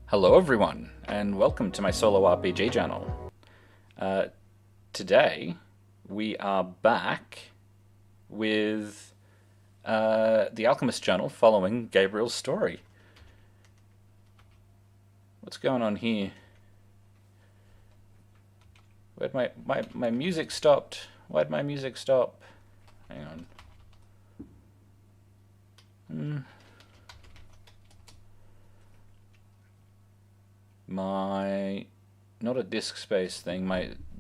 Hello everyone, and welcome to my solo RPG channel. Today, we are back with the Alchemist journal following Gabriel's story. What's going on here? Where'd my music stopped? Why'd my music stop? Hang on. My not a disk space thing,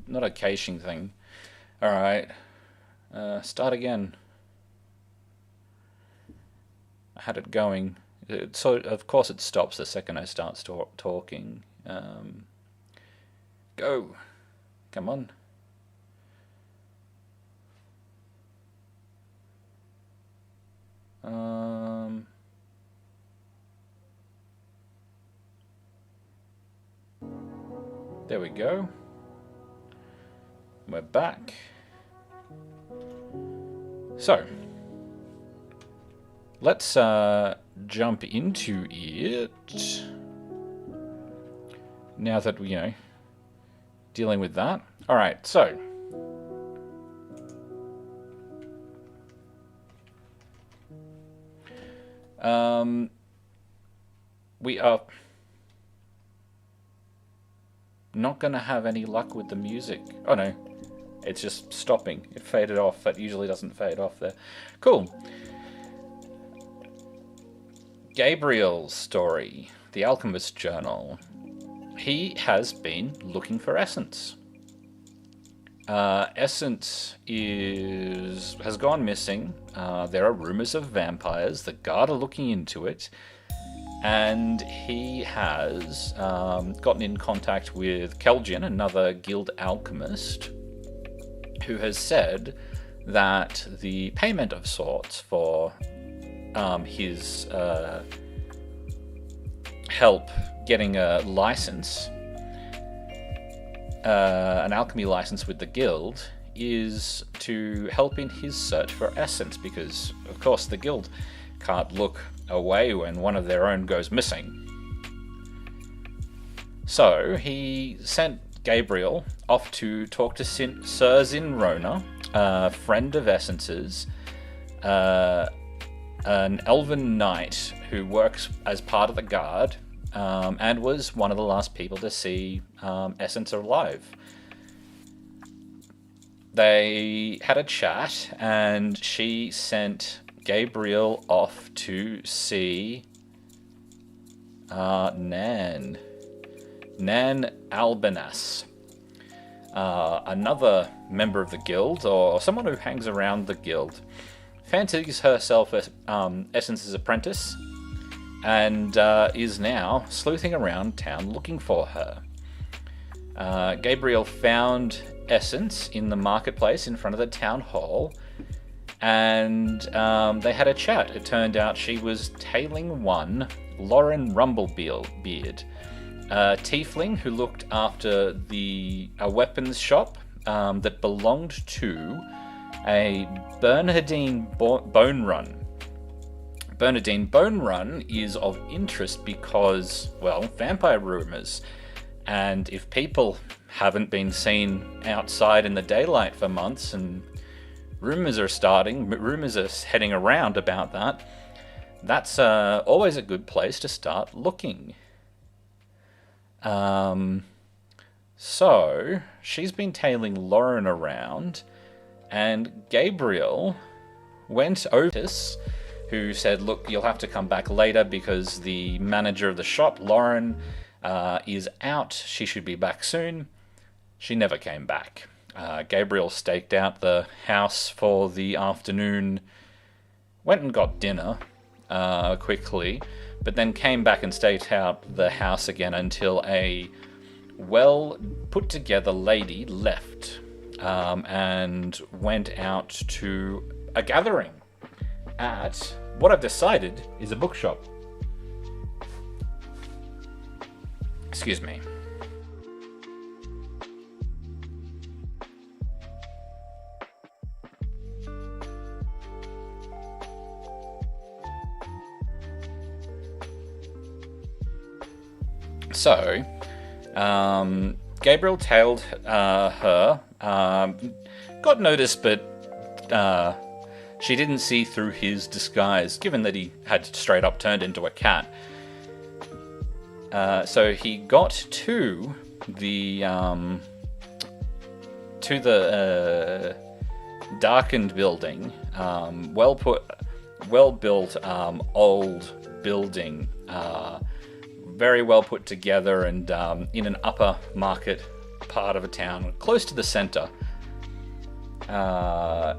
not a caching thing. Alright. Start again. I had it going. So of course it stops the second I start talking. Go. Come on. There we go. We're back. So, let's jump into it. Now that we, dealing with that. Alright, so. We are not going to have any luck with the music. Oh no, it's just stopping. It faded off. That usually doesn't fade off there. Cool. Gabriel's story, the Alchemist journal. He has been looking for essence. Essence has gone missing. There are rumors of vampires. The guard are looking into it. And he has gotten in contact with Kelgin, another guild alchemist, who has said that the payment of sorts for his help getting a license, an alchemy license with the guild, is to help in his search for essence, because, of course, the guild can't look away when one of their own goes missing. So he sent Gabriel off to talk to Sir Zinrona, a friend of Essence's, an elven knight who works as part of the guard, and was one of the last people to see Essence alive. They had a chat, and she sent Gabriel off to see Nan Albanas, another member of the guild, or someone who hangs around the guild. Fancies herself as Essence's apprentice, and is now sleuthing around town looking for her. Gabriel found Essence in the marketplace in front of the town hall, and they had a chat. It turned out she was tailing one Lauren Rumblebeard, a tiefling who looked after a weapons shop that belonged to a Bernardine Bone Run. Bernardine Bone Run is of interest because, well, vampire rumors. And if people haven't been seen outside in the daylight for months, and rumors are heading around about that, that's always a good place to start looking. So she's been tailing Lauren around, and Gabriel went over to this, who said, look, you'll have to come back later because the manager of the shop, Lauren, is out. She should be back soon. She never came back. Gabriel staked out the house for the afternoon, went and got dinner quickly, but then came back and staked out the house again until a well-put-together lady left and went out to a gathering at what I've decided is a bookshop. Excuse me. So, Gabriel tailed her, got noticed, but she didn't see through his disguise, given that he had straight up turned into a cat. So he got to the darkened building, well built, old building, very well put together, and in an upper market part of a town, close to the center.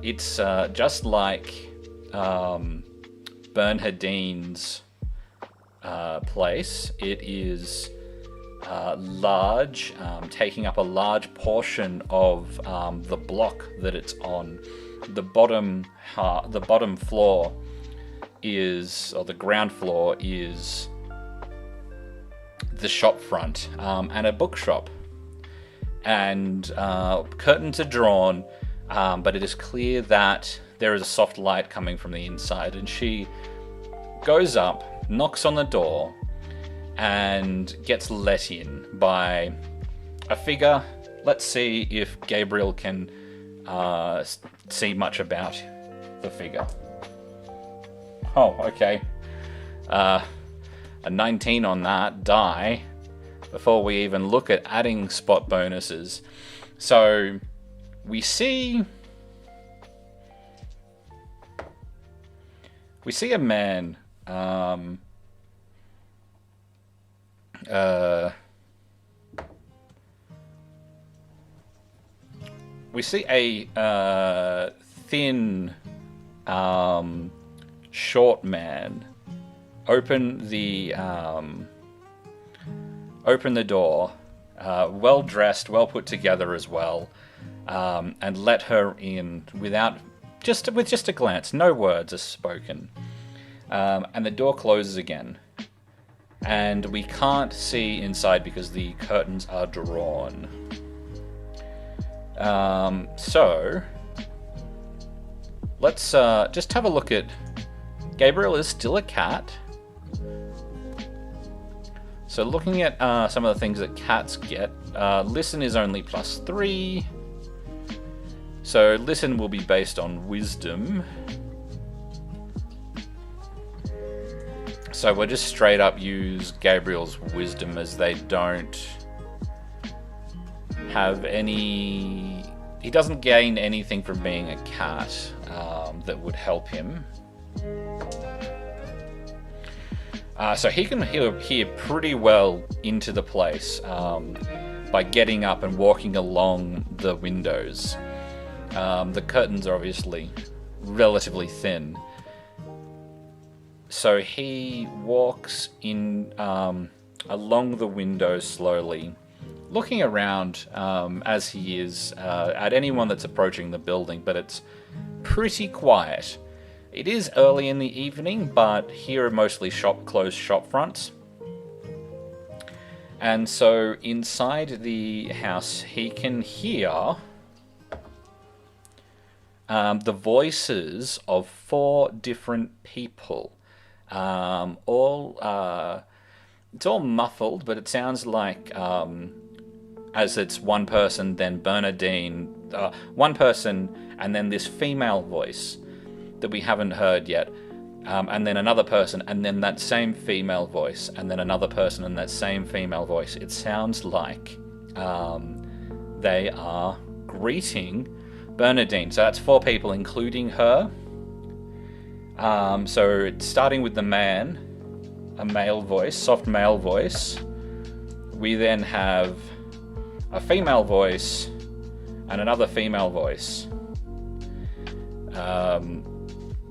It's just like Bernhardine's place. It is large, taking up a large portion of the block that it's on. The bottom floor is, or the ground floor is, the shop front and a bookshop. And curtains are drawn, but it is clear that there is a soft light coming from the inside. And she goes up, knocks on the door, and gets let in by a figure. Let's see if Gabriel can see much about the figure. Oh, okay. A 19 on that die before we even look at adding spot bonuses. So we see a man. We see a thin, short man open the door, well dressed, well put together as well, and let her in with just a glance. No words are spoken, and the door closes again. And we can't see inside because the curtains are drawn. So let's just have a look at... Gabriel is still a cat. So looking at some of the things that cats get, listen is only +3. So listen will be based on wisdom. So we'll just straight up use Gabriel's wisdom, as they don't have any... He doesn't gain anything from being a cat that would help him. So he can hear pretty well into the place by getting up and walking along the windows. The curtains are obviously relatively thin. So he walks in along the window slowly, looking around as he is at anyone that's approaching the building, but it's pretty quiet. It is early in the evening, but here are mostly closed shop fronts. And so inside the house, he can hear the voices of 4 different people. It's all muffled, but it sounds like as it's one person, then Bernardine, one person, and then this female voice that we haven't heard yet, and then another person, and then that same female voice, and then another person and that same female voice. It sounds like they are greeting Bernardine. So that's 4 people, including her. So it's starting with the man, a male voice, soft male voice. We then have a female voice and another female voice.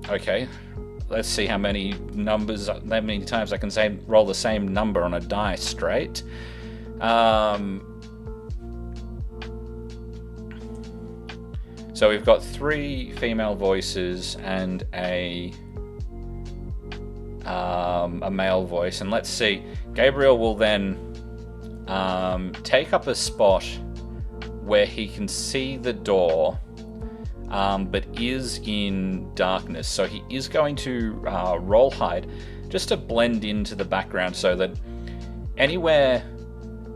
Okay, let's see how many times I can roll the same number on a die straight. So we've got 3 female voices and a male voice, and let's see. Gabriel will then take up a spot where he can see the door, but is in darkness. So he is going to roll hide just to blend into the background, so that anywhere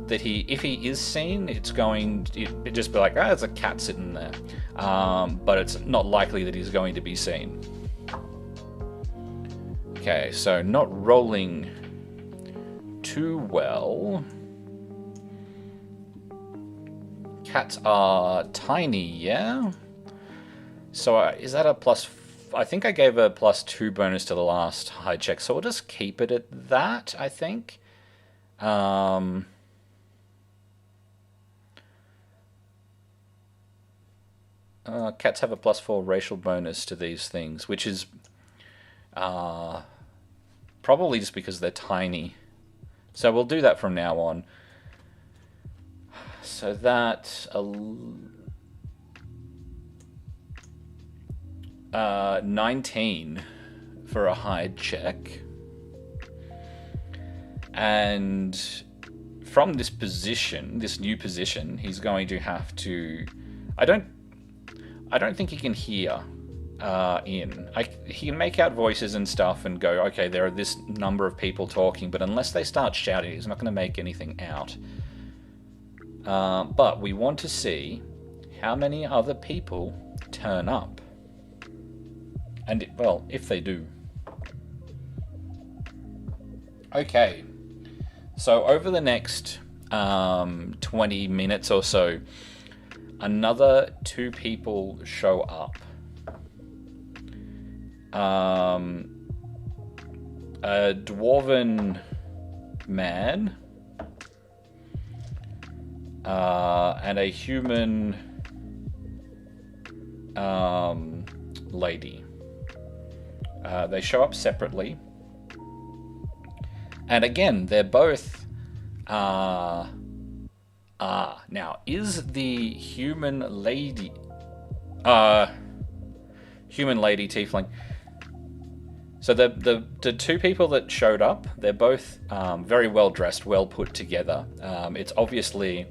that if he is seen, it just be like, there's a cat sitting there. But it's not likely that he's going to be seen. Okay, so not rolling too well. Cats are tiny, yeah? So is that a plus... I think I gave a +2 bonus to the last hide check, so we'll just keep it at that, I think. Cats have a +4 racial bonus to these things, which is probably just because they're tiny. So we'll do that from now on. So that... 19 for a hide check. And from this position, this new position, he's going to have to... I don't think he can hear he can make out voices and stuff and go, okay, there are this number of people talking, but unless they start shouting, he's not going to make anything out. But we want to see how many other people turn up. And, well, if they do. Okay. So over the next 20 minutes or so, another 2 people show up. A dwarven man and a human lady. They show up separately. And again, they're both... now, is the human lady tiefling... So the 2 people that showed up, they're both very well dressed, well put together. It's obviously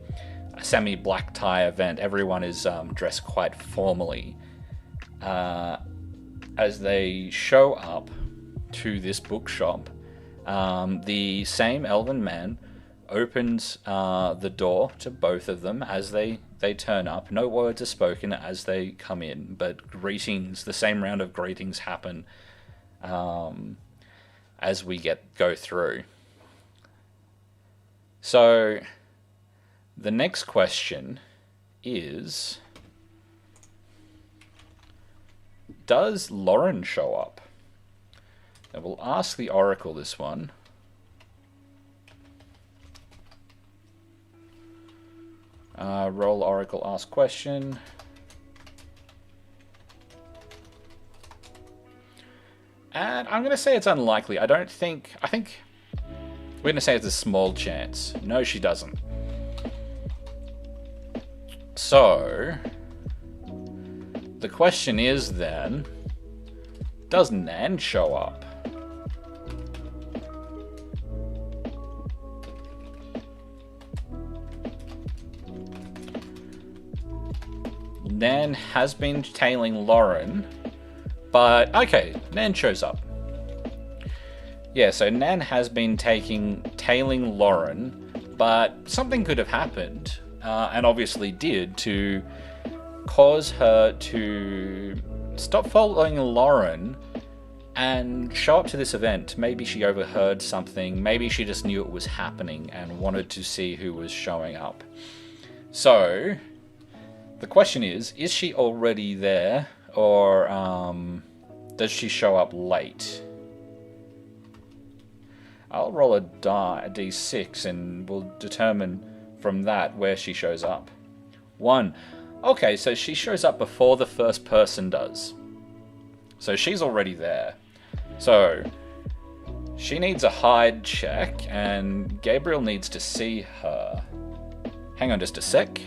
a semi-black tie event. Everyone is dressed quite formally. As they show up to this bookshop, the same elven man opens the door to both of them as they turn up. No words are spoken as they come in, but greetings, the same round of greetings happen as we go through. So the next question is... does Lauren show up? And we'll ask the Oracle this one. Roll Oracle, ask question. And I'm going to say it's unlikely. I think we're going to say it's a small chance. No, she doesn't. So... the question is then, does Nan show up? Nan has been tailing Lauren, but okay, Nan shows up. Yeah, so Nan has been tailing Lauren, but something could have happened, and obviously did, to cause her to stop following Lauren and show up to this event. Maybe she overheard something. Maybe she just knew it was happening and wanted to see who was showing up. So, the question is she already there, or does she show up late? I'll roll a d6 and we'll determine from that where she shows up. 1. Okay, so she shows up before the first person does. So she's already there. So she needs a hide check, and Gabriel needs to see her. Hang on just a sec.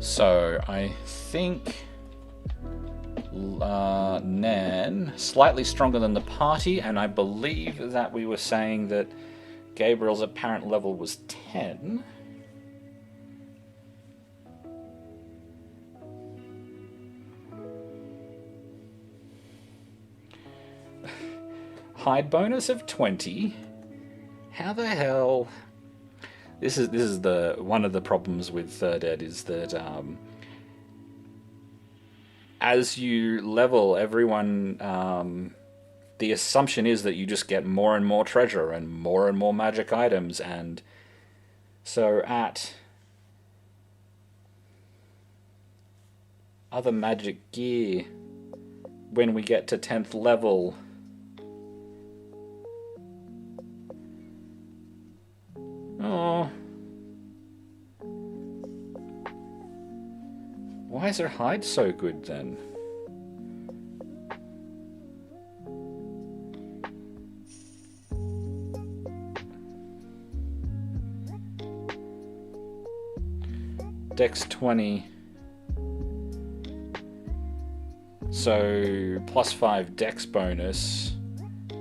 So I think Nan slightly stronger than the party, and I believe that we were saying that Gabriel's apparent level was 10. Hide bonus of 20. How the hell? This is the one of the problems with Third Ed is that as you level, everyone the assumption is that you just get more and more treasure and more magic items, and so at other magic gear, when we get to 10th level, why is her hide so good then? Dex 20. So plus 5 Dex bonus,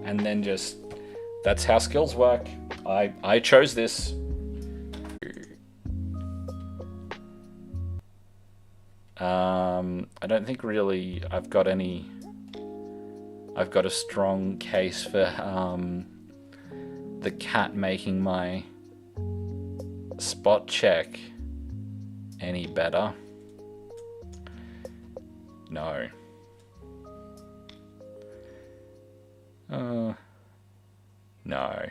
and then just that's how skills work. I chose this. I don't think really I've got a strong case for the cat making my spot check any better. No. No.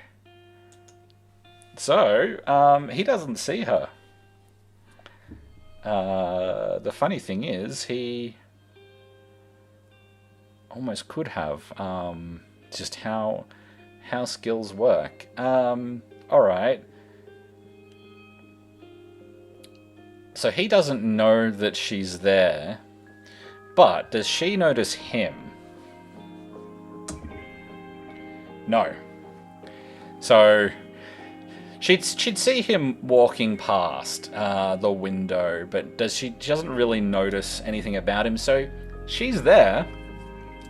So, he doesn't see her. The funny thing is, he almost could have. Just how skills work. Alright. So he doesn't know that she's there, but does she notice him? No. So she'd see him walking past the window, but she doesn't really notice anything about him. So she's there,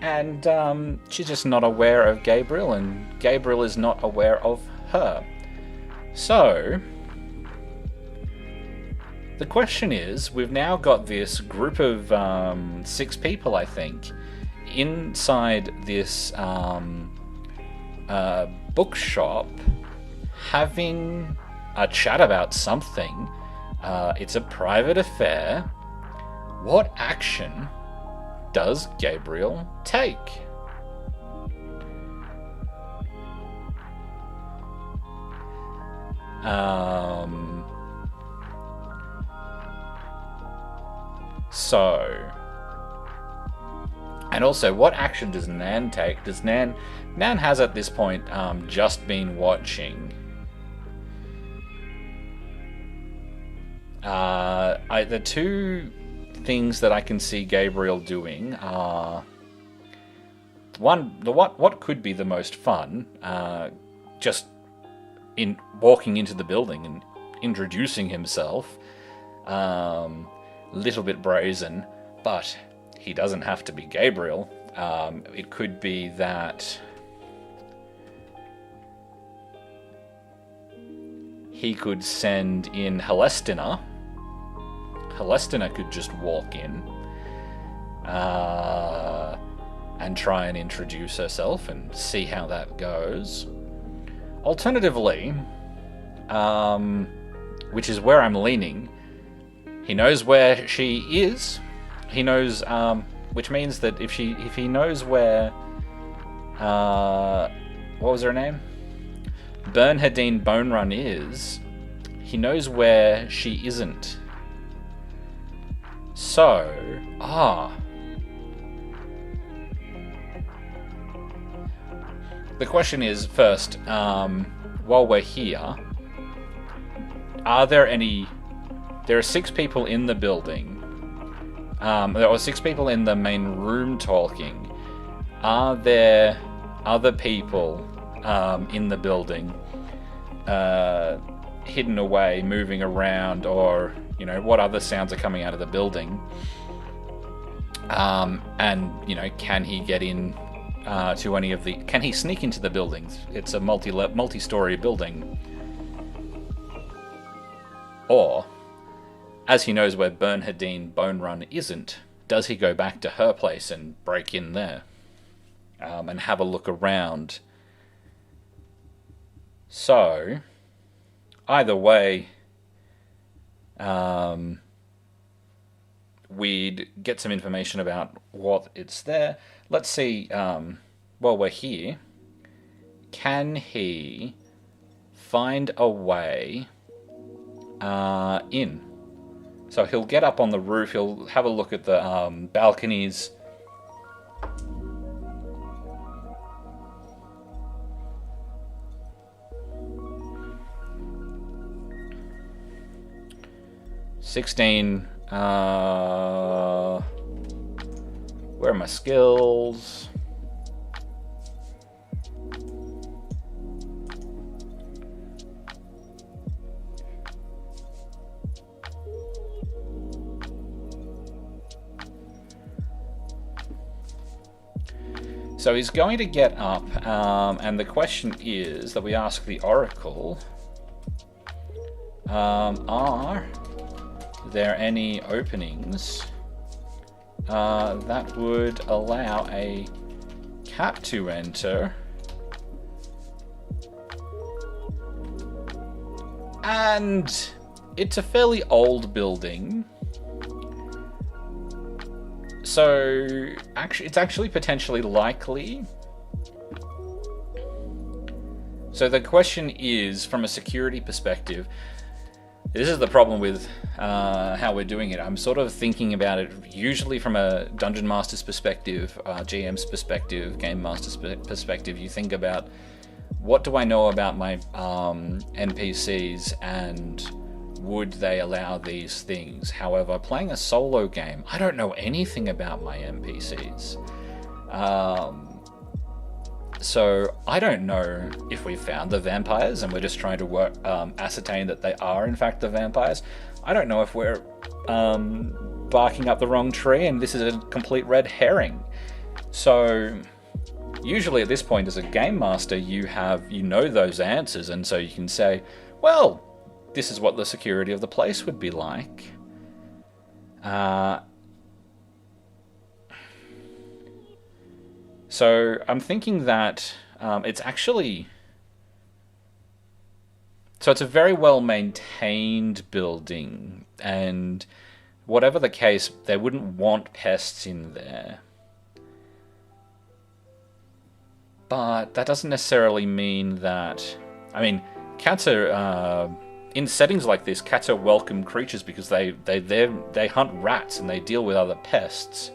and she's just not aware of Gabriel, and Gabriel is not aware of her. So the question is, we've now got this group of 6 people, I think, inside this bookshop, having a chat about something. It's a private affair. What action does Gabriel take? And also, what action does Nan take? Nan has at this point just been watching. The two things that I can see Gabriel doing are what could be the most fun, just in walking into the building and introducing himself. Little bit brazen, but he doesn't have to be Gabriel. It could be that he could send in Helestina. Helestina could just walk in and try and introduce herself and see how that goes. Alternatively, which is where I'm leaning, he knows where she is. He knows, which means that if he knows where, what was her name? Bernhardine Bone Run is, he knows where she isn't. So, the question is, first, while we're here, there are 6 people in the building. There are 6 people in the main room talking. Are there other people in the building hidden away, moving around, or You know, what other sounds are coming out of the building? And, you know, can he get in to any of the... Can he sneak into the buildings? It's a multi-story building. Or, as he knows where Bernhardine Bone Run isn't, does he go back to her place and break in there? And have a look around. So, either way, we'd get some information about what it's there. Let's see, while we're here, can he find a way in? So he'll get up on the roof, he'll have a look at the balconies. Where are my skills? So he's going to get up, and the question is that we ask the Oracle, are there any openings that would allow a cat to enter? And it's a fairly old building, so it's actually potentially likely. So the question is, from a security perspective, this is the problem with how we're doing it. I'm sort of thinking about it usually from a Dungeon Master's perspective, GM's perspective, Game Master's perspective. You think about, what do I know about my NPCs and would they allow these things? However, playing a solo game, I don't know anything about my NPCs. So I don't know if we found the vampires and we're just trying to ascertain that they are in fact the vampires. I don't know if we're barking up the wrong tree and this is a complete red herring. So usually at this point as a game master you know those answers, and so you can say, well, this is what the security of the place would be like. So I'm thinking that it's actually... So it's a very well maintained building, and whatever the case, they wouldn't want pests in there. But that doesn't necessarily mean that... I mean, cats are... in settings like this, cats are welcome creatures because they hunt rats and they deal with other pests.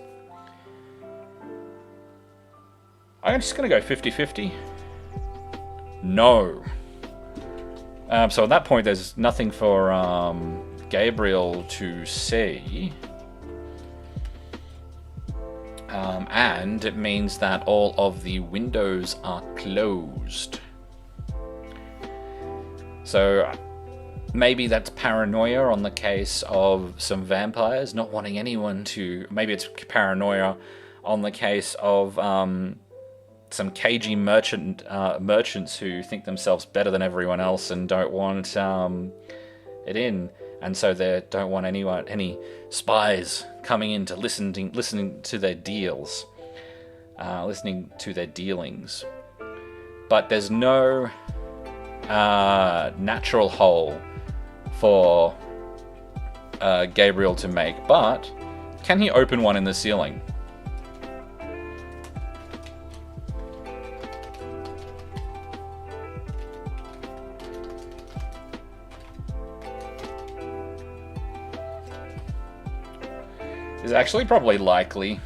I'm just going to go 50-50. No. So at that point, there's nothing for Gabriel to see. And it means that all of the windows are closed. So maybe that's paranoia on the case of some vampires not wanting anyone to... Maybe it's paranoia on the case of some cagey merchants who think themselves better than everyone else and don't want it in, and so they don't want any spies coming in to listening to their deals, listening to their dealings. But there's no natural hole for Gabriel to make. But can he open one in the ceiling? Is actually probably likely.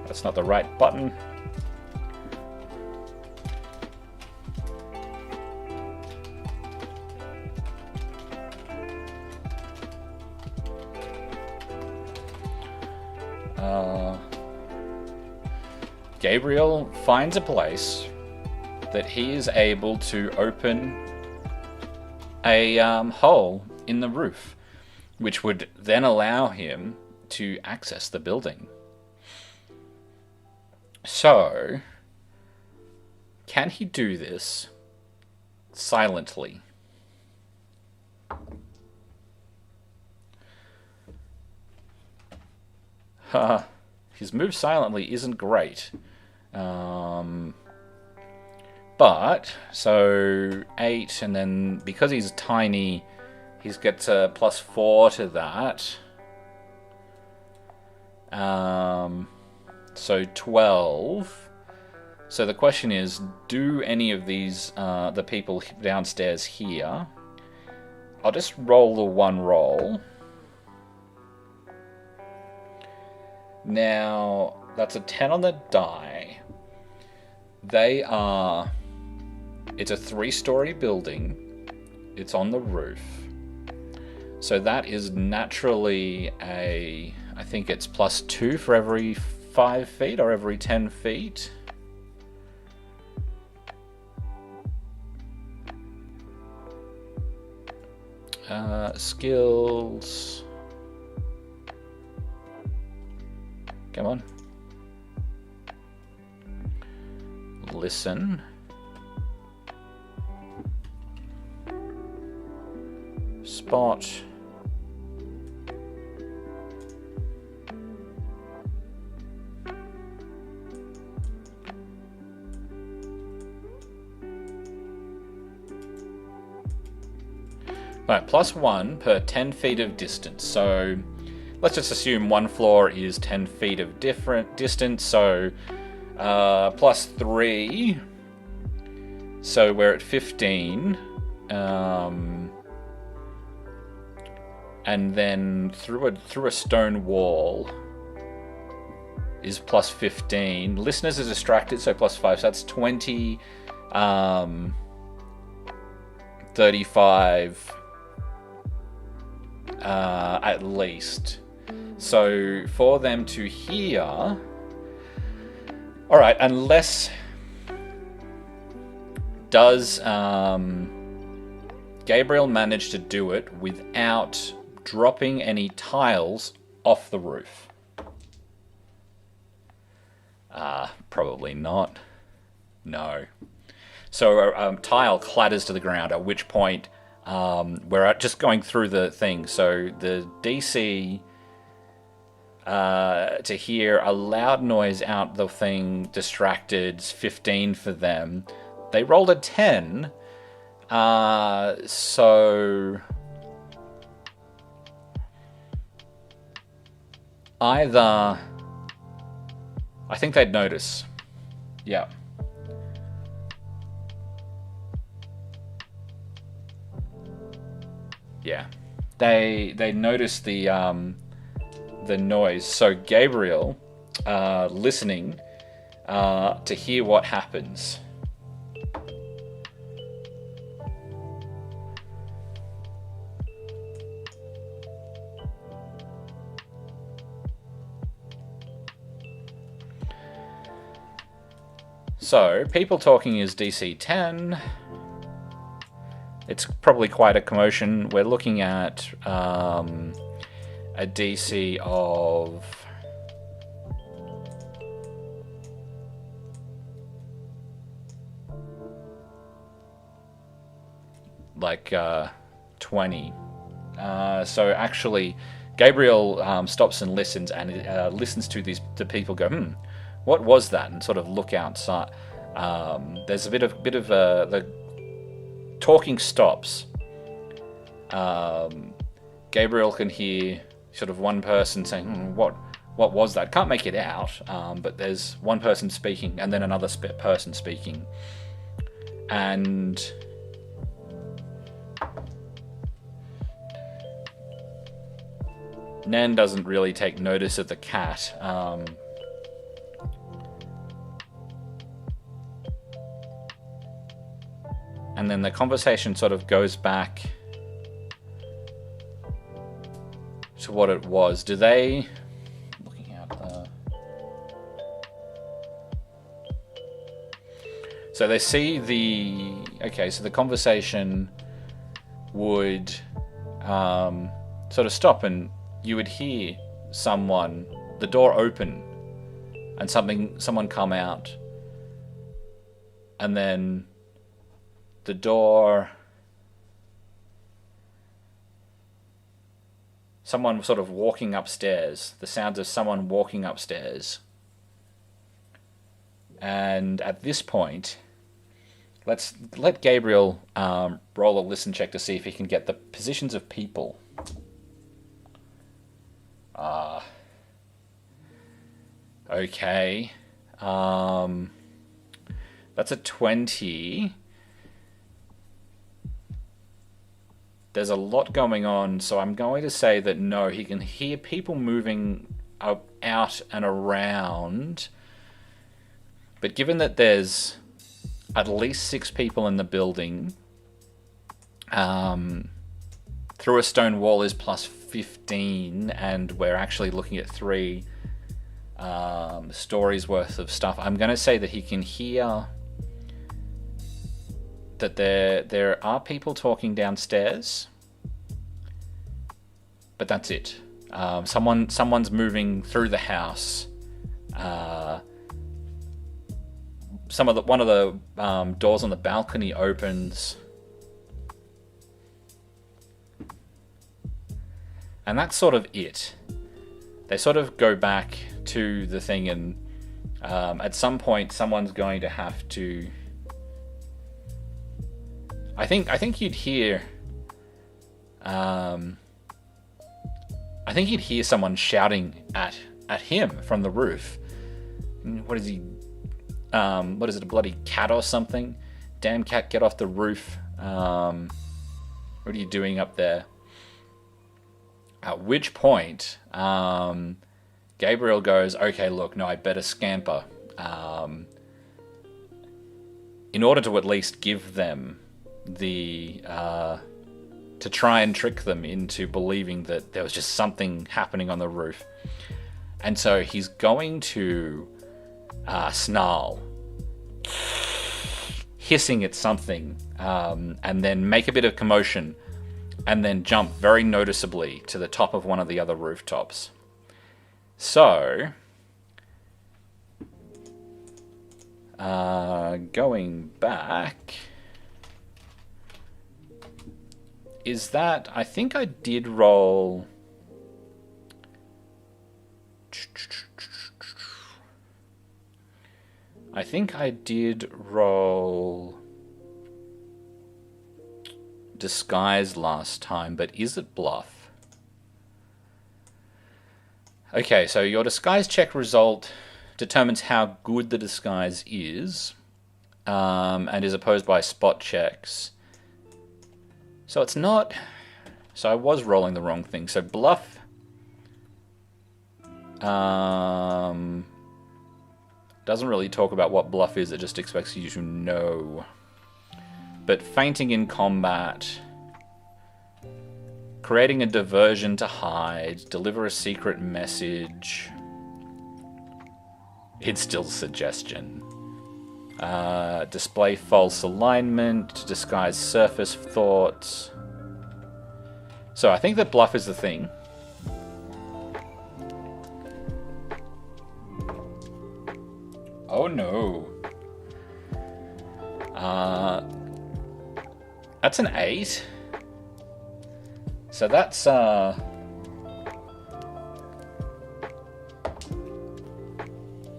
That's not the right button. Gabriel finds a place that he is able to open a hole in the roof. which would then allow him to access the building. So, can he do this silently? His move silently isn't great. But, so 8, and then because he's tiny, he's got a +4 to that. So 12. So the question is, do any of these, the people downstairs here... I'll just roll the one roll. Now, that's a 10 on the die. They are... It's a 3-story building. It's on the roof. So that is naturally a... I think it's +2 for every 5 feet or every 10 feet. Skills... Come on. Listen. Spot. Right, +1 per 10 feet of distance. So let's just assume one floor is 10 feet of different distance. So +3. So we're at 15. And then through a stone wall is +15. Listeners are distracted, so +5. So that's 20, 35 at least. So for them to hear... Alright, unless... Does Gabriel manage to do it without dropping any tiles off the roof? Probably not. No. So a tile clatters to the ground, at which point we're just going through the thing. So the DC to hear a loud noise out the thing distracted is 15 for them. They rolled a 10. So either... I think they'd notice. Yeah. Yeah. They notice the noise. So Gabriel, listening to hear what happens. So, people talking is DC 10. It's probably quite a commotion. We're looking at a DC of... like 20. So actually, Gabriel stops and listens, and listens to the people go, what was that? And sort of look outside. There's a bit of the talking stops. Gabriel can hear sort of one person saying, what was that? Can't make it out, but there's one person speaking and then another person speaking. And Nan doesn't really take notice of the cat. And then the conversation sort of goes back to what it was. Do they... Looking out the... So they see the... Okay, so the conversation would sort of stop, and you would hear the door open, and someone come out, and then the door, someone sort of walking upstairs, the sounds of someone walking upstairs. And at this point, let's let Gabriel roll a listen check to see if he can get the positions of people. Okay. That's a 20. There's a lot going on, so I'm going to say that no, he can hear people moving out and around. But given that there's at least 6 people in the building, through a stone wall is plus 15, and we're actually looking at 3 stories worth of stuff. I'm going to say that he can hear that there are people talking downstairs, but that's it. Someone's moving through the house. One of the doors on the balcony opens, and that's sort of it. They sort of go back to the thing, and at some point, someone's going to have to. I think you'd hear. I think you'd hear someone shouting at him from the roof. What is he? What is it? A bloody cat or something? Damn cat, get off the roof! What are you doing up there? At which point, Gabriel goes, "Okay, look, no, I better scamper." In order to at least give them to try and trick them into believing that there was just something happening on the roof. And so he's going to snarl, hissing at something, and then make a bit of commotion, and then jump very noticeably to the top of one of the other rooftops. So, going back, is that, I think I did roll... I think I did roll disguise last time, but is it bluff? Okay, so your disguise check result determines how good the disguise is, and is opposed by spot checks. So it's not... So I was rolling the wrong thing. So bluff... doesn't really talk about what bluff is, it just expects you to know. But feinting in combat, creating a diversion to hide, deliver a secret message, instill suggestion, display false alignment, disguise surface thoughts. So I think that bluff is the thing. Oh no. That's an 8. So that's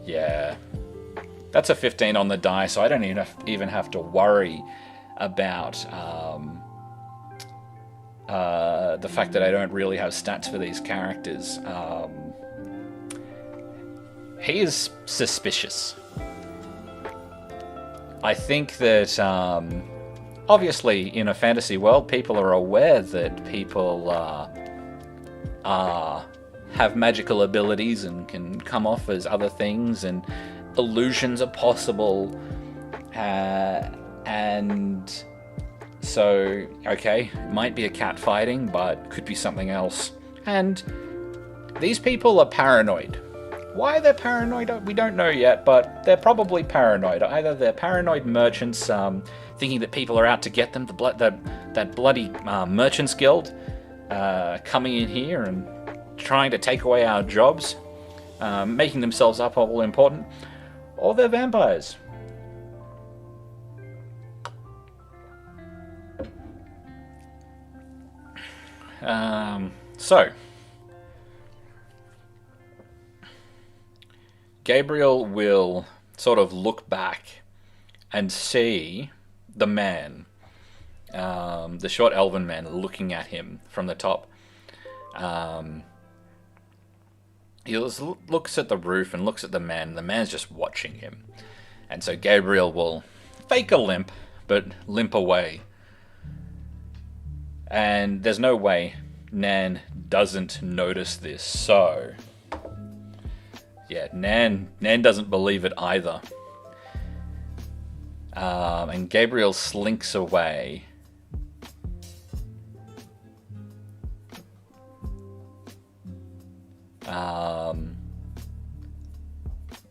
yeah. That's a 15 on the die, so I don't even have to worry about the fact that I don't really have stats for these characters. He is suspicious. I think that, obviously, in a fantasy world, people are aware that people have magical abilities and can come off as other things, and illusions are possible. And so, okay, it might be a cat fighting, but could be something else. And these people are paranoid. Why they're paranoid, we don't know yet, but they're probably paranoid. Either they're paranoid merchants, thinking that people are out to get them, that bloody merchants guild, coming in here and trying to take away our jobs, making themselves up all important, or they're vampires. So, Gabriel will sort of look back and see the man, the short elven man, looking at him from the top. He looks at the roof and looks at the man, and the man's just watching him. And so Gabriel will fake a limp, but limp away. And there's no way Nan doesn't notice this, so... yeah, Nan doesn't believe it either. And Gabriel slinks away.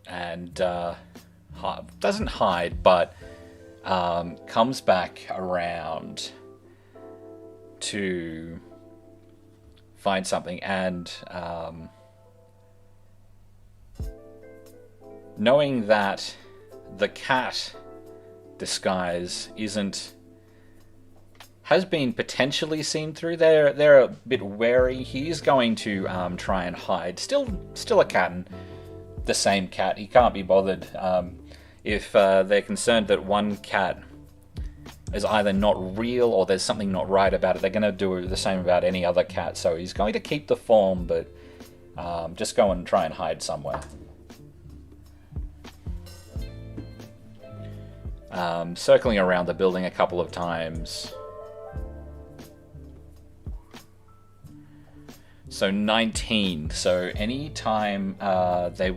And doesn't hide, but comes back around to find something, and knowing that the cat disguise has been potentially seen through, they're a bit wary. He's going to try and hide. Still a cat, and the same cat. He can't be bothered if they're concerned that one cat is either not real or there's something not right about it. They're going to do the same about any other cat. So he's going to keep the form, but just go and try and hide somewhere. Circling around the building a couple of times. So 19. So any time they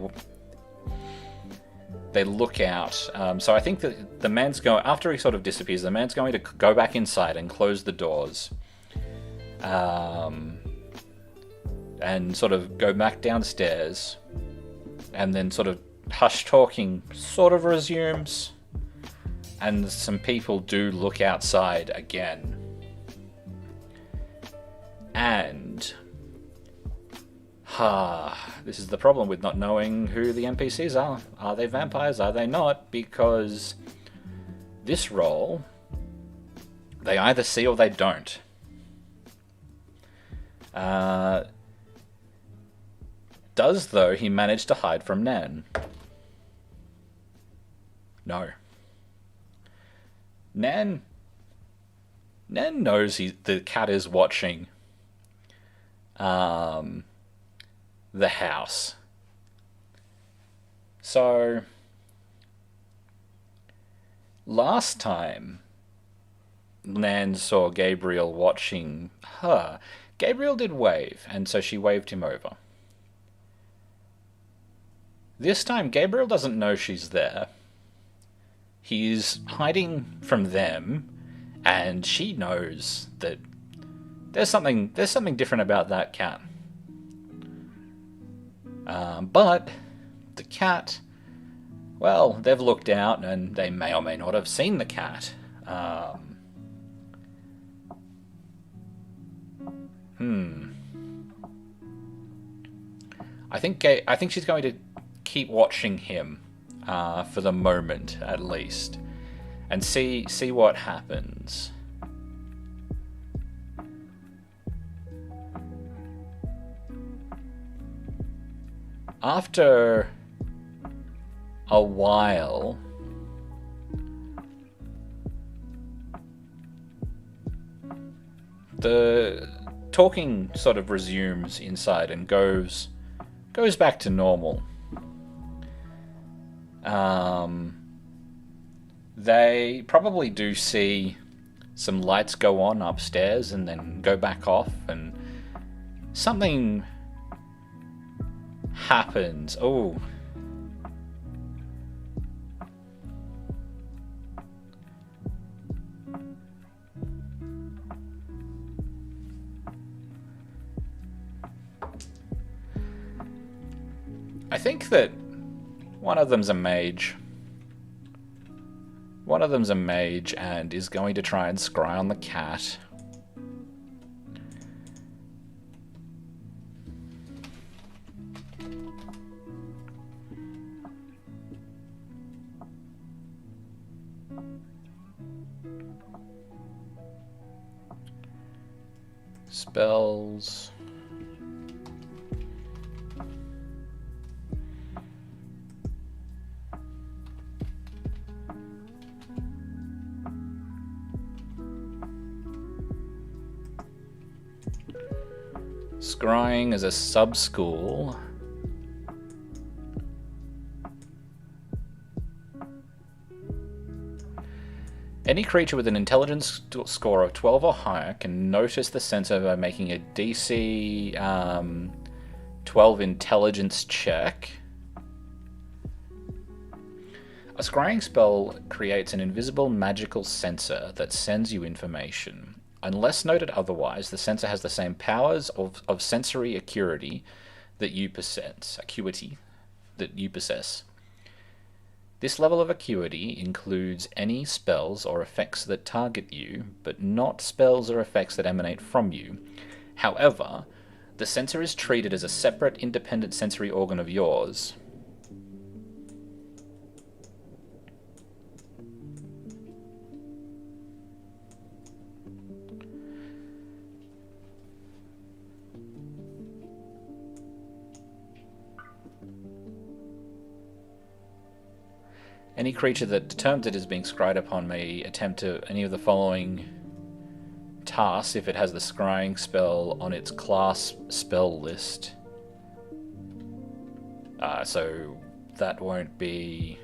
look out. So I think that the man's going, after he sort of disappears, the man's going to go back inside and close the doors. And sort of go back downstairs. And then sort of hush talking sort of resumes. And some people do look outside again. And... this is the problem with not knowing who the NPCs are. Are they vampires? Are they not? Because this role, they either see or they don't. Does, though, he manage to hide from Nan? No. Nan knows the cat is watching the house. So last time Nan saw Gabriel watching her, Gabriel did wave, and so she waved him over. This time Gabriel doesn't know she's there. He's hiding from them, and she knows that there's something different about that cat. But the cat, well, they've looked out and they may or may not have seen the cat. I think she's going to keep watching him for the moment, at least, and see what happens. After a while, the talking sort of resumes inside and goes back to normal. They probably do see some lights go on upstairs and then go back off, and something happens. Oh. I think that one of them's a mage. One of them's a mage and is going to try and scry on the cat. Spells. Scrying is a sub-school. Any creature with an intelligence score of 12 or higher can notice the sensor by making a DC 12 intelligence check. A scrying spell creates an invisible magical sensor that sends you information. Unless noted otherwise, the sensor has the same powers of sensory acuity that you possess. This level of acuity includes any spells or effects that target you, but not spells or effects that emanate from you. However, the sensor is treated as a separate, independent sensory organ of yours. Any creature that determines it is being scryed upon may attempt any of the following tasks if it has the scrying spell on its class spell list. So that won't be...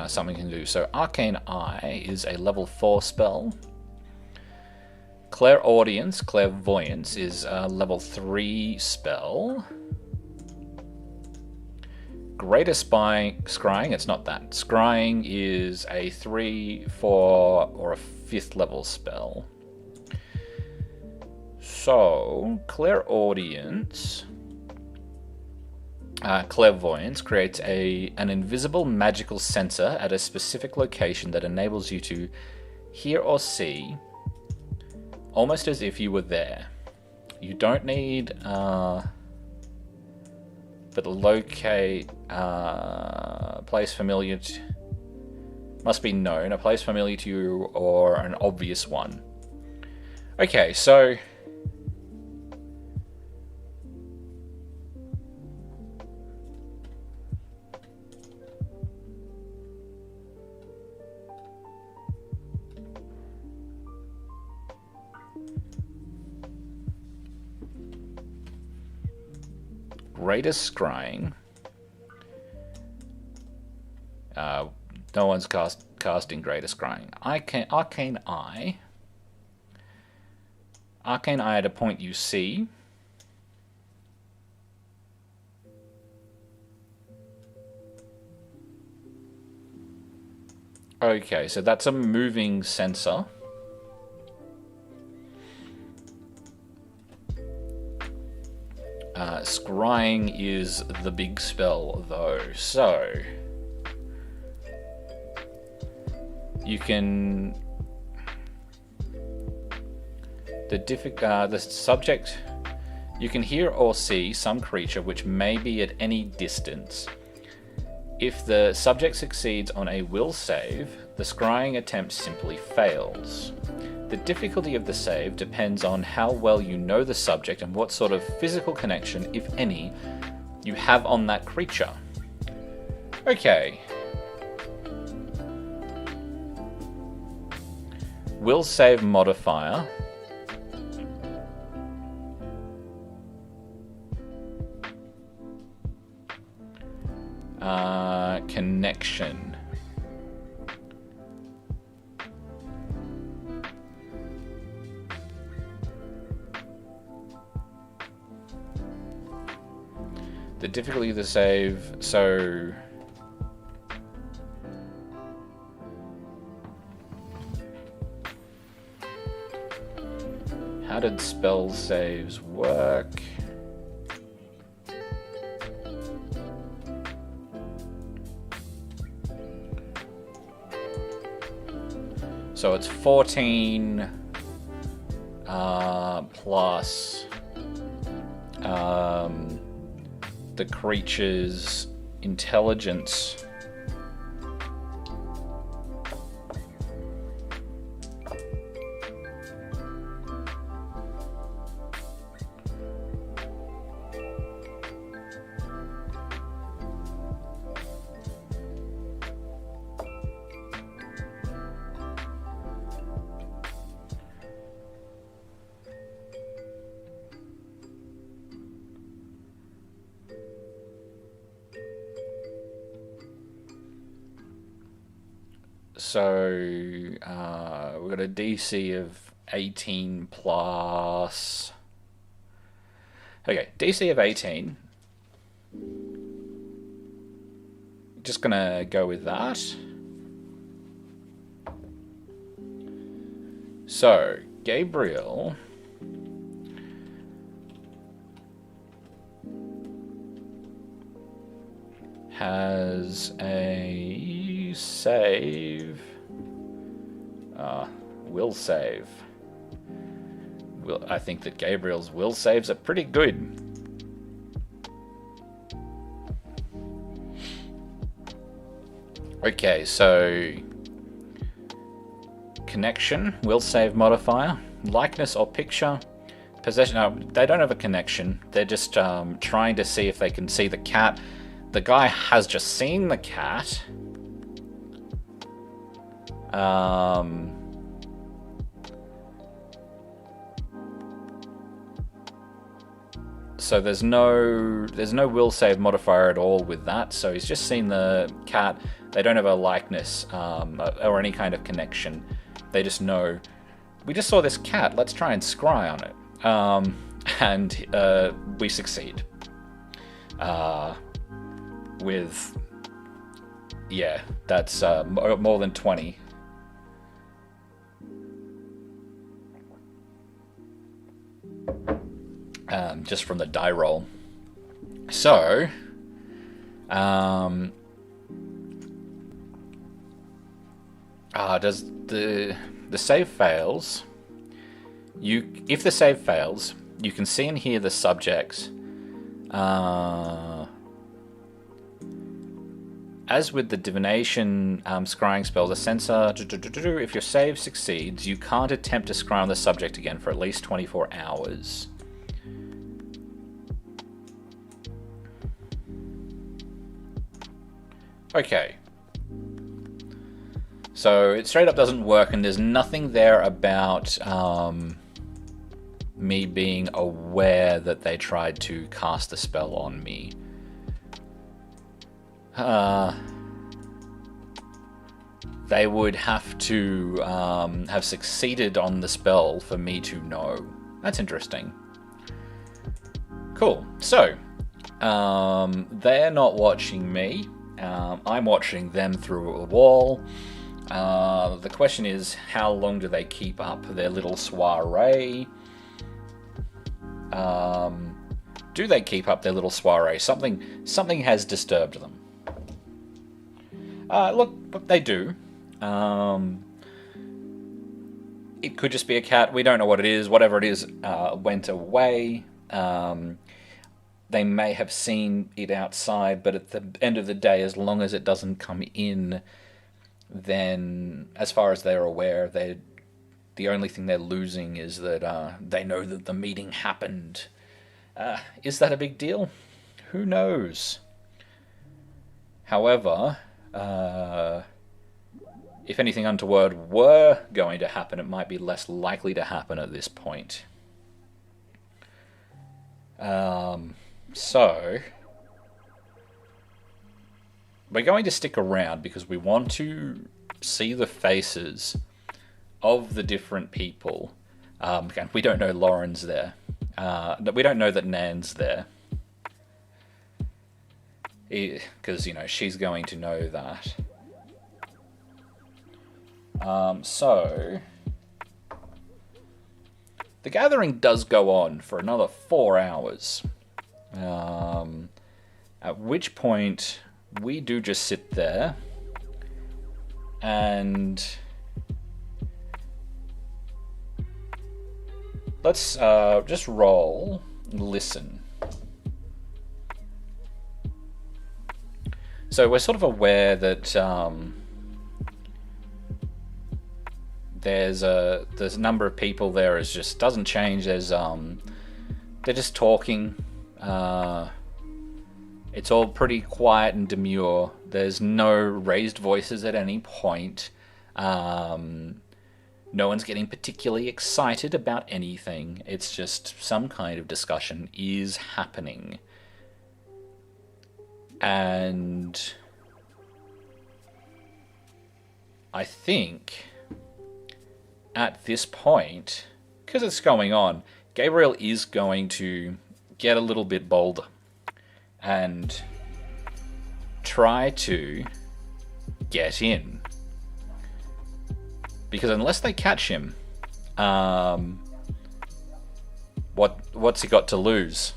something can do. So Arcane Eye is a level 4 spell. Clairvoyance is a level 3 spell. Greater Scrying, it's not that. Scrying is a 3, 4, or a 5th level spell. So, Clairvoyance creates an invisible magical sensor at a specific location that enables you to hear or see almost as if you were there. You don't need, but locate, place familiar to, must be known, a place familiar to you or an obvious one. Okay, so Greatest Scrying. No one's casting Greatest Scrying. Arcane Eye. Arcane Eye at a point you see. Okay, so that's a moving sensor. Scrying is the big spell, though. So you can the subject. You can hear or see some creature which may be at any distance. If the subject succeeds on a will save, the scrying attempt simply fails. The difficulty of the save depends on how well you know the subject and what sort of physical connection, if any, you have on that creature. Okay. Will save modifier. Connection. The difficulty of the save, so how did spell saves work? So it's 14 plus the creature's intelligence So we've got a DC of 18 plus. Okay, DC of 18. Just gonna go with that. So, Gabriel has a save. Will save. I think that Gabriel's will saves are pretty good. Okay, so connection, will save modifier, likeness or picture, possession. No, they don't have a connection. They're just trying to see if they can see the cat. The guy has just seen the cat. So there's no will save modifier at all with that. So he's just seen the cat. They don't have a likeness or any kind of connection. They just know, we just saw this cat, let's try and scry on it. And we succeed. With, yeah, that's more than 20. Just from the die roll. So, does the save fails? If the save fails, you can see and hear the subjects. As with the divination scrying spell, the sensor, if your save succeeds, you can't attempt to scry on the subject again for at least 24 hours. Okay. So it straight up doesn't work, and there's nothing there about me being aware that they tried to cast the spell on me. They would have to have succeeded on the spell for me to know. That's interesting. Cool. So, they're not watching me. I'm watching them through a wall. The question is, how long do they keep up their little soiree? Do they keep up their little soiree? Something has disturbed them. Look, they do. It could just be a cat. We don't know what it is. Whatever it is, went away. They may have seen it outside, but at the end of the day, as long as it doesn't come in, then, as far as they're aware, the only thing they're losing is that they know that the meeting happened. Is that a big deal? Who knows? However, if anything untoward were going to happen, it might be less likely to happen at this point. So, we're going to stick around because we want to see the faces of the different people. Again, we don't know Lauren's there. We don't know that Nan's there. Because, she's going to know that. So, the gathering does go on for another 4 hours. At which point, we do just sit there and let's just roll listen. So we're sort of aware that there's a number of people there is just doesn't change. There's they're just talking. It's all pretty quiet and demure. There's no raised voices at any point. No one's getting particularly excited about anything. It's just some kind of discussion is happening. And I think at this point, because it's going on, Gabriel is going to get a little bit bolder and try to get in. Because unless they catch him, what's he got to lose?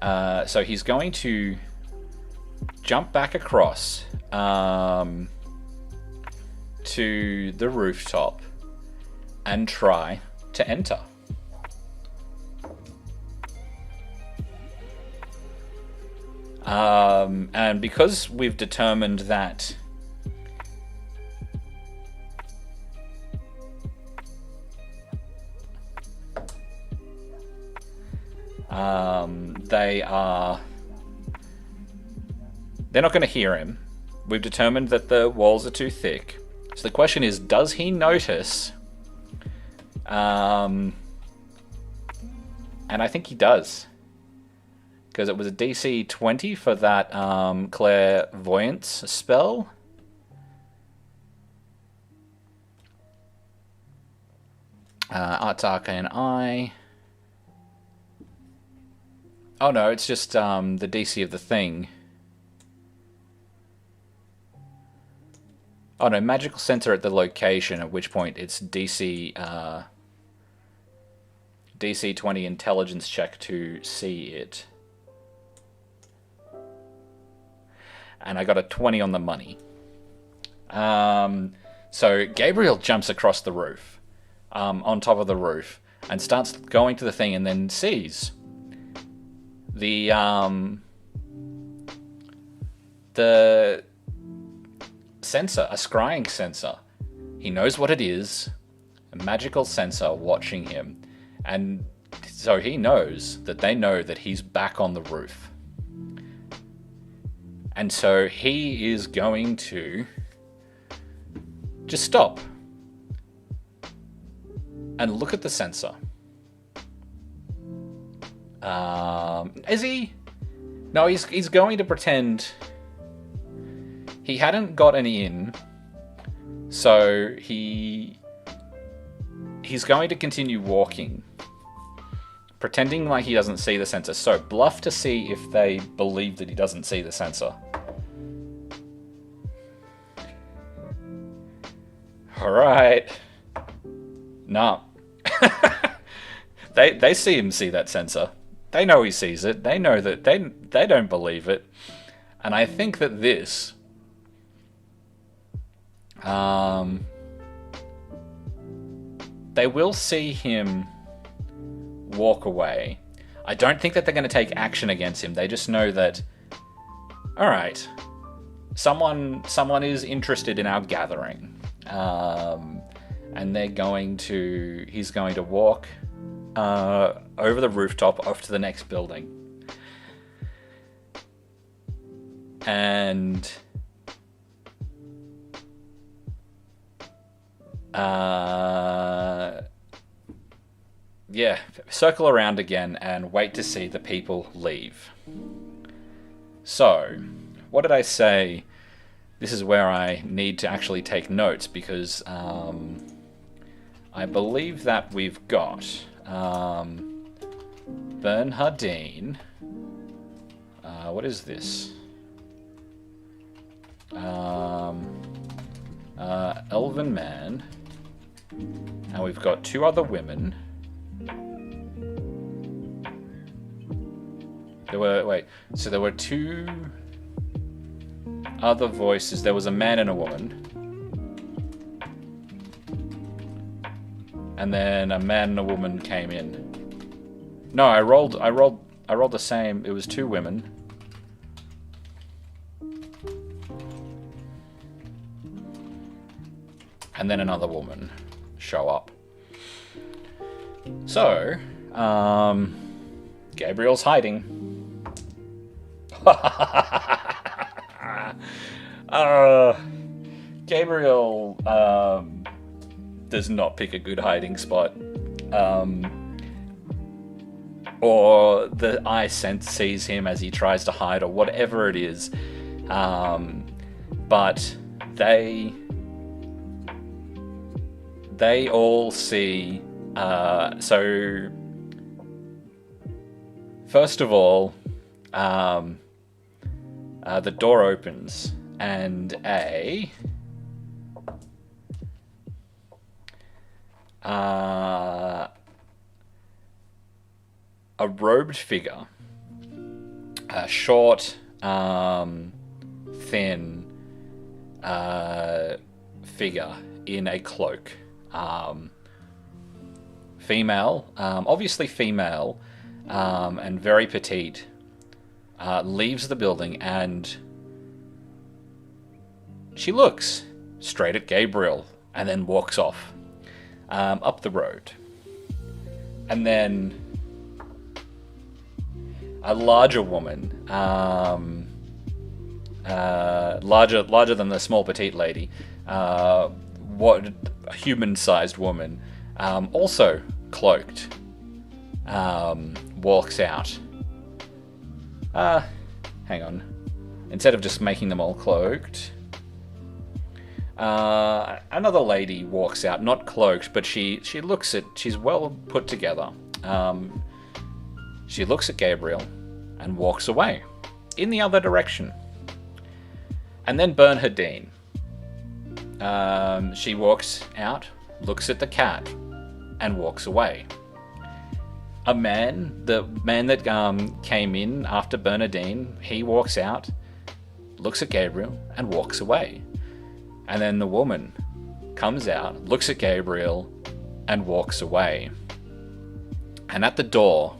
So he's going to jump back across to the rooftop and try to enter. And because we've determined that they're not going to hear him. We've determined that the walls are too thick. So the question is, does he notice? And I think he does. Because it was a DC 20 for that clairvoyance spell. Arts Arcane Eye. Oh no, it's just the DC of the thing. Oh no, magical sensor at the location, at which point it's DC 20 intelligence check to see it. And I got a 20 on the money. So Gabriel jumps across the roof, on top of the roof, and starts going to the thing, and then sees the sensor, a scrying sensor. He knows what it is, a magical sensor watching him, and so he knows that they know that he's back on the roof. And so he is going to just stop and look at the sensor. Is he? No, he's going to pretend he hadn't gotten in, so he's going to continue walking, pretending like he doesn't see the sensor. So bluff to see if they believe that he doesn't see the sensor. All right. No. They see him see that sensor. They know he sees it. They know that they don't believe it. And I think that this they will see him walk away. I don't think that they're going to take action against him. They just know that, all right, someone is interested in our gathering. And he's going to walk over the rooftop off to the next building. And circle around again and wait to see the people leave. So, what did I say? This is where I need to actually take notes, because I believe that we've got Bernhardine. What is this? Elven man. And we've got two other women. There were two other voices. There was a man and a woman. And then a man and a woman came in. No, I rolled the same. It was two women. And then another woman show up. So, Gabriel's hiding. Gabriel does not pick a good hiding spot. Or the eye sense sees him as he tries to hide, or whatever it is. But they all see. So first of all, the door opens and a robed figure, short, thin figure in a cloak, female, obviously female, and very petite, leaves the building, and she looks straight at Gabriel and then walks off up the road. And then a larger woman, larger than the small petite lady, a human-sized woman, also cloaked, walks out. Hang on. Instead of just making them all cloaked, another lady walks out, not cloaked, but she's well put together. She looks at Gabriel and walks away in the other direction. And then Bernhardine. She walks out, looks at the cat, and walks away. The man that came in after Bernhardine, he walks out, looks at Gabriel, and walks away. And then the woman comes out, looks at Gabriel, and walks away. And at the door,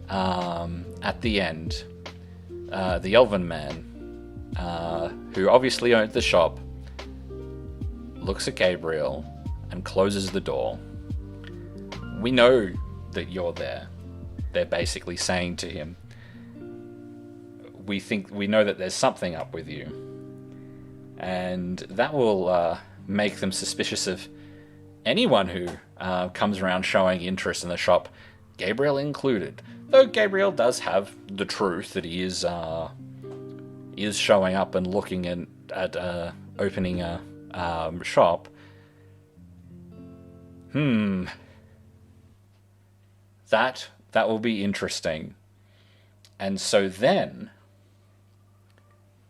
at the end, the elven man, who obviously owned the shop, looks at Gabriel and closes the door. We know that you're there. They're basically saying to him, we know that there's something up with you. And that will make them suspicious of anyone who comes around showing interest in the shop, Gabriel included. Though Gabriel does have the truth that he is showing up and looking at opening a shop. That will be interesting. And so then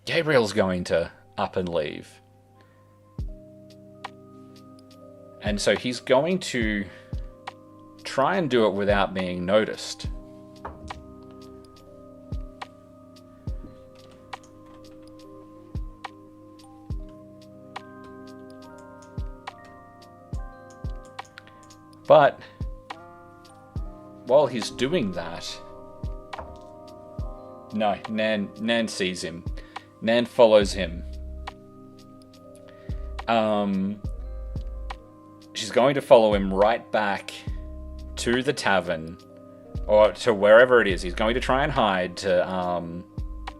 Gabriel's going to up and leave. And so he's going to try and do it without being noticed. But while he's doing that, no, Nan sees him. Nan follows him. She's going to follow him right back to the tavern, or to wherever it is. He's going to try and hide to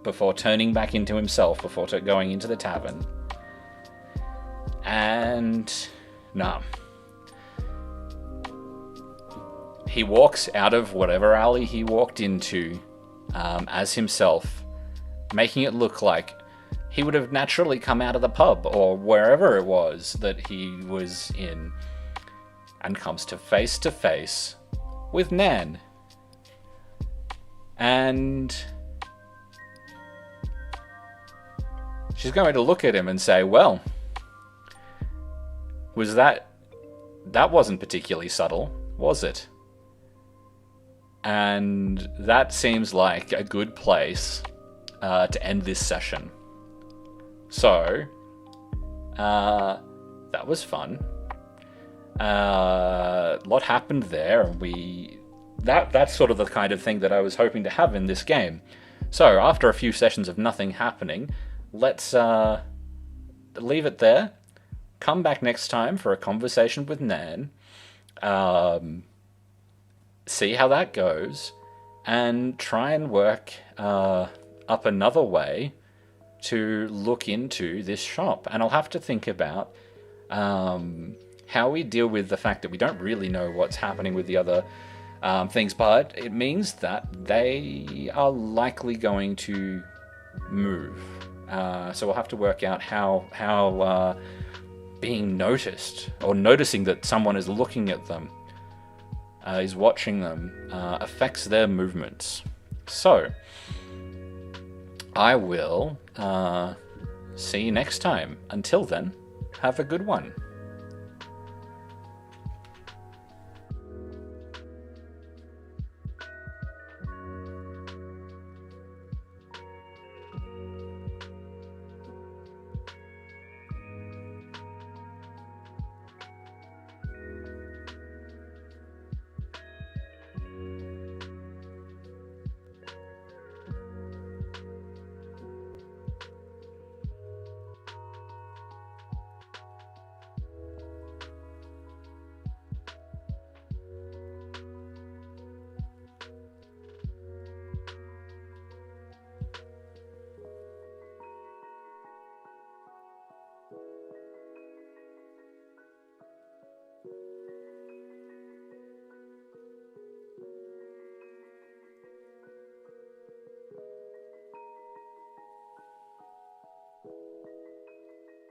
before turning back into himself, before going into the tavern. And no. He walks out of whatever alley he walked into as himself, making it look like he would have naturally come out of the pub or wherever it was that he was in, and comes to face with Nan. And she's going to look at him and say, well, that wasn't particularly subtle, was it? And that seems like a good place to end this session. So, that was fun. A lot happened there, and that's sort of the kind of thing that I was hoping to have in this game. So, after a few sessions of nothing happening, let's leave it there. Come back next time for a conversation with Nan. See how that goes, and try and work up another way to look into this shop. And I'll have to think about how we deal with the fact that we don't really know what's happening with the other things, but it means that they are likely going to move So we'll have to work out how being noticed, or noticing that someone is looking at them, is watching them, affects their movements. So I will see you next time. Until then, have a good one.